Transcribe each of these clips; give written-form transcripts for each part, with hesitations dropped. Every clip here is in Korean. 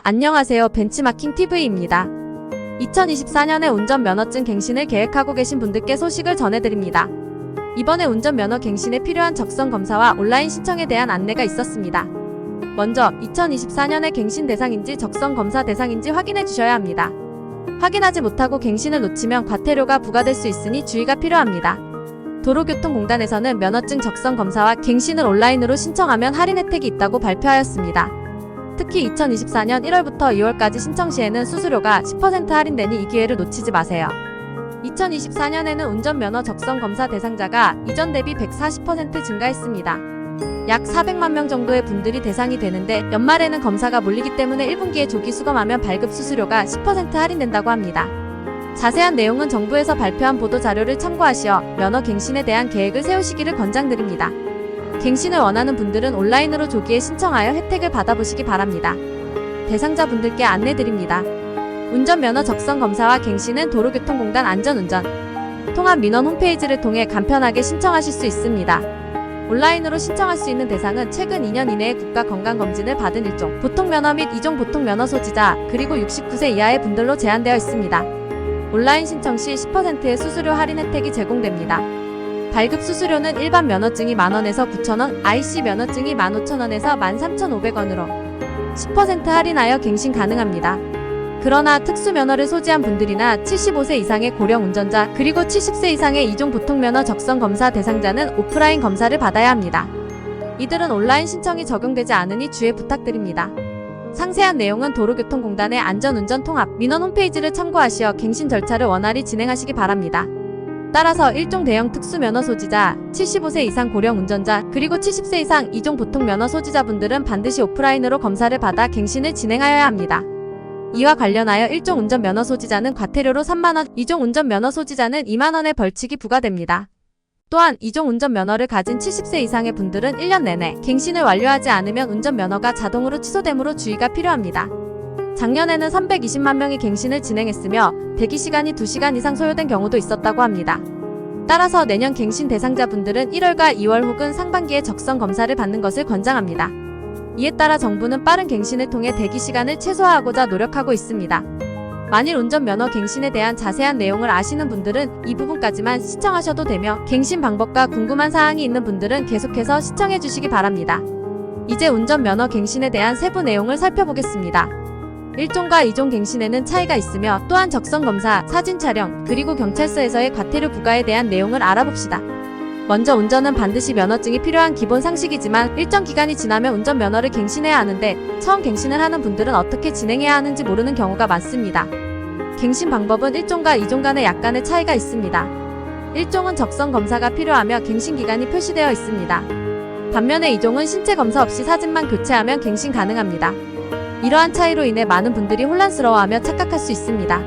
안녕하세요. 벤치마킹TV입니다. 2024년에 운전면허증 갱신을 계획하고 계신 분들께 소식을 전해드립니다. 이번에 운전면허 갱신에 필요한 적성검사와 온라인 신청에 대한 안내가 있었습니다. 먼저 2024년에 갱신 대상인지 적성검사 대상인지 확인해 주셔야 합니다. 확인하지 못하고 갱신을 놓치면 과태료가 부과될 수 있으니 주의가 필요합니다. 도로교통공단에서는 면허증 적성검사와 갱신을 온라인으로 신청하면 할인 혜택이 있다고 발표하였습니다. 특히 2024년 1월부터 2월까지 신청 시에는 수수료가 10% 할인되니 이 기회를 놓치지 마세요. 2024년에는 운전면허 적성검사 대상자가 이전 대비 140% 증가했습니다. 약 400만 명 정도의 분들이 대상이 되는데 연말에는 검사가 몰리기 때문에 1분기에 조기 수검하면 발급 수수료가 10% 할인된다고 합니다. 자세한 내용은 정부에서 발표한 보도자료를 참고하시어 면허 갱신에 대한 계획을 세우시기를 권장드립니다. 갱신을 원하는 분들은 온라인으로 조기에 신청하여 혜택을 받아보시기 바랍니다. 대상자분들께 안내드립니다. 운전면허 적성검사와 갱신은 도로교통공단 안전운전 통합민원 홈페이지를 통해 간편하게 신청하실 수 있습니다. 온라인으로 신청할 수 있는 대상은 최근 2년 이내에 국가건강검진을 받은 1종 보통면허 및 2종 보통면허 소지자 그리고 69세 이하의 분들로 제한되어 있습니다. 온라인 신청 시 10%의 수수료 할인 혜택이 제공됩니다. 발급 수수료는 일반 면허증이 만원에서 9,000원, IC 면허증이 15,000원에서 13,500원으로 10% 할인하여 갱신 가능합니다. 그러나 특수면허를 소지한 분들이나 75세 이상의 고령 운전자 그리고 70세 이상의 2종 보통면허 적성검사 대상자는 오프라인 검사를 받아야 합니다. 이들은 온라인 신청이 적용되지 않으니 주의 부탁드립니다. 상세한 내용은 도로교통공단의 안전운전 통합 민원 홈페이지를 참고하시어 갱신 절차를 원활히 진행하시기 바랍니다. 따라서 1종 대형 특수면허 소지자, 75세 이상 고령 운전자, 그리고 70세 이상 2종 보통면허 소지자분들은 반드시 오프라인으로 검사를 받아 갱신을 진행하여야 합니다. 이와 관련하여 1종 운전면허 소지자는 과태료로 3만원, 2종 운전면허 소지자는 2만원의 벌칙이 부과됩니다. 또한 2종 운전면허를 가진 70세 이상의 분들은 1년 내내 갱신을 완료하지 않으면 운전면허가 자동으로 취소되므로 주의가 필요합니다. 작년에는 320만 명이 갱신을 진행했으며 대기시간이 2시간 이상 소요된 경우도 있었다고 합니다. 따라서 내년 갱신 대상자분들은 1월과 2월 혹은 상반기에 적성검사를 받는 것을 권장합니다. 이에 따라 정부는 빠른 갱신을 통해 대기시간을 최소화하고자 노력하고 있습니다. 만일 운전면허 갱신에 대한 자세한 내용을 아시는 분들은 이 부분까지만 시청하셔도 되며 갱신 방법과 궁금한 사항이 있는 분들은 계속해서 시청해 주시기 바랍니다. 이제 운전면허 갱신에 대한 세부 내용을 살펴보겠습니다. 1종과 2종 갱신에는 차이가 있으며 또한 적성검사, 사진촬영, 그리고 경찰서에서의 과태료 부과에 대한 내용을 알아봅시다. 먼저 운전은 반드시 면허증이 필요한 기본 상식이지만 일정 기간이 지나면 운전면허를 갱신해야 하는데 처음 갱신을 하는 분들은 어떻게 진행해야 하는지 모르는 경우가 많습니다. 갱신 방법은 1종과 2종 간에 약간의 차이가 있습니다. 1종은 적성검사가 필요하며 갱신 기간이 표시되어 있습니다. 반면에 2종은 신체검사 없이 사진만 교체하면 갱신 가능합니다. 이러한 차이로 인해 많은 분들이 혼란스러워하며 착각할 수 있습니다.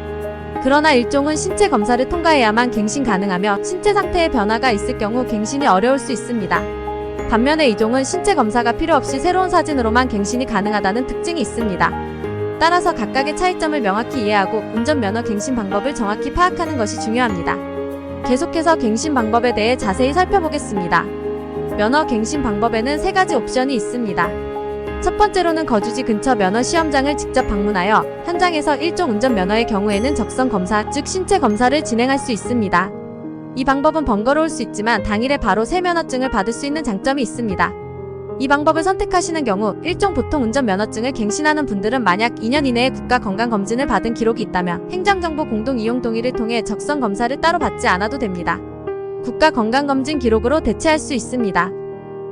그러나 1종은 신체 검사를 통과해야만 갱신 가능하며 신체 상태에 변화가 있을 경우 갱신이 어려울 수 있습니다. 반면에 2종은 신체 검사가 필요 없이 새로운 사진으로만 갱신이 가능하다는 특징이 있습니다. 따라서 각각의 차이점을 명확히 이해하고 운전면허 갱신 방법을 정확히 파악하는 것이 중요합니다. 계속해서 갱신 방법에 대해 자세히 살펴보겠습니다. 면허 갱신 방법에는 3가지 옵션이 있습니다. 첫 번째로는 거주지 근처 면허 시험장을 직접 방문하여 현장에서 1종 운전면허의 경우에는 적성검사, 즉 신체검사를 진행할 수 있습니다. 이 방법은 번거로울 수 있지만 당일에 바로 새 면허증을 받을 수 있는 장점이 있습니다. 이 방법을 선택하시는 경우 1종 보통 운전면허증을 갱신하는 분들은 만약 2년 이내에 국가건강검진을 받은 기록이 있다면 행정정보 공동이용 동의를 통해 적성검사를 따로 받지 않아도 됩니다. 국가건강검진 기록으로 대체할 수 있습니다.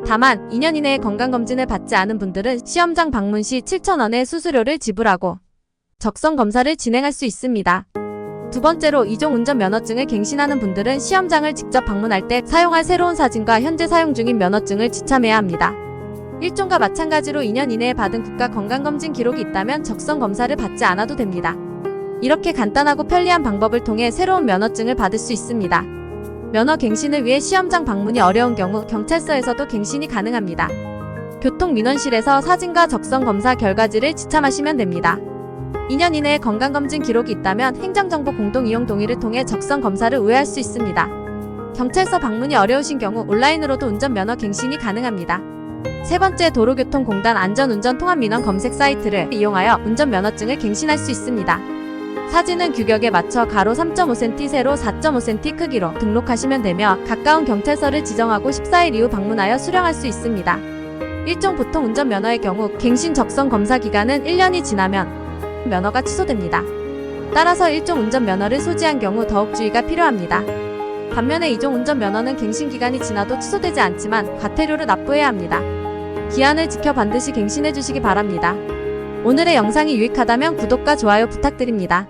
다만 2년 이내에 건강검진을 받지 않은 분들은 시험장 방문 시 7,000원의 수수료를 지불하고 적성검사를 진행할 수 있습니다. 두 번째로 2종 운전면허증을 갱신하는 분들은 시험장을 직접 방문할 때 사용할 새로운 사진과 현재 사용 중인 면허증을 지참해야 합니다. 1종과 마찬가지로 2년 이내에 받은 국가건강검진 기록이 있다면 적성검사를 받지 않아도 됩니다. 이렇게 간단하고 편리한 방법을 통해 새로운 면허증을 받을 수 있습니다. 면허 갱신을 위해 시험장 방문이 어려운 경우 경찰서에서도 갱신이 가능합니다. 교통민원실에서 사진과 적성검사 결과지를 지참하시면 됩니다. 2년 이내에 건강검진 기록이 있다면 행정정보 공동이용 동의를 통해 적성검사를 우회할 수 있습니다. 경찰서 방문이 어려우신 경우 온라인으로도 운전면허 갱신이 가능합니다. 세 번째, 도로교통공단 안전운전 통합민원 검색 사이트를 이용하여 운전면허증을 갱신할 수 있습니다. 사진은 규격에 맞춰 가로 3.5cm, 세로 4.5cm 크기로 등록하시면 되며 가까운 경찰서를 지정하고 14일 이후 방문하여 수령할 수 있습니다. 일종 보통 운전면허의 경우 갱신 적성 검사 기간은 1년이 지나면 면허가 취소됩니다. 따라서 일종 운전면허를 소지한 경우 더욱 주의가 필요합니다. 반면에 이종 운전면허는 갱신 기간이 지나도 취소되지 않지만 과태료를 납부해야 합니다. 기한을 지켜 반드시 갱신해 주시기 바랍니다. 오늘의 영상이 유익하다면 구독과 좋아요 부탁드립니다.